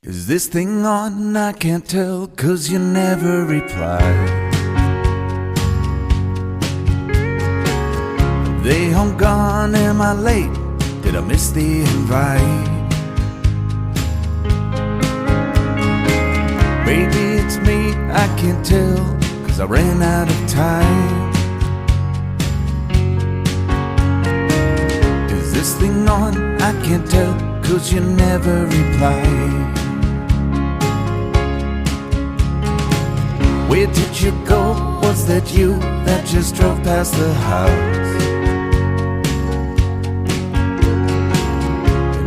Is this thing on? I can't tell, 'cause you never reply. Are they all gone? Am I late? Did I miss the invite? Maybe it's me, I can't tell, 'cause I ran out of time. Is this thing on? I can't tell, 'cause you never reply. Where did you go? Was that you that just drove past the house?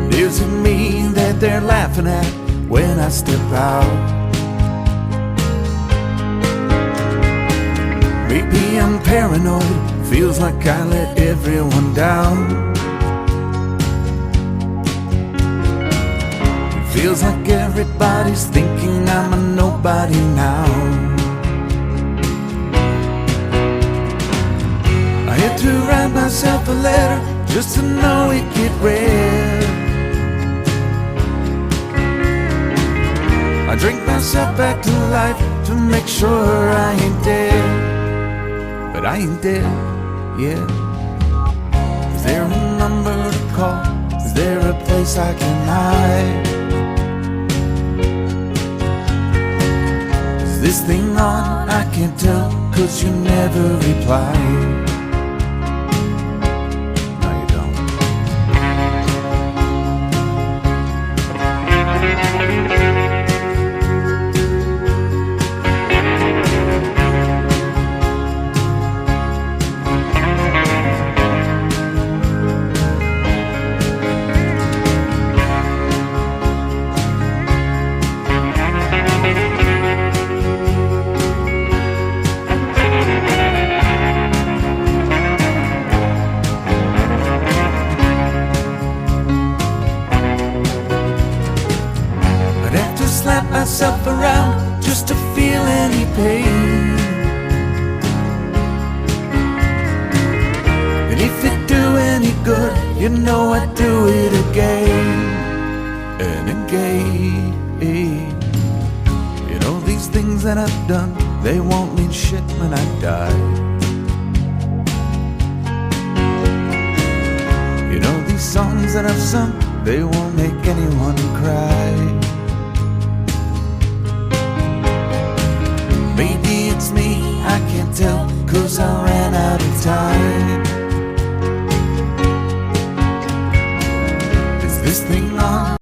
And is it me that they're laughing at when I step out? Maybe I'm paranoid, feels like I let everyone down. It feels like everybody's thinking I'm a nobody now. I had to write myself a letter just to know it get read. I drink myself back to life to make sure I ain't dead. But I ain't dead yet. Is there a number to call? Is there a place I can hide? Is this thing on? I can't tell, 'cause you never reply. No, you don't. Slap myself around just to feel any pain. And if it do any good, you know I'd do it again and again. You know, these things that I've done, they won't mean shit when I die. You know, these songs that I've sung, they won't make anyone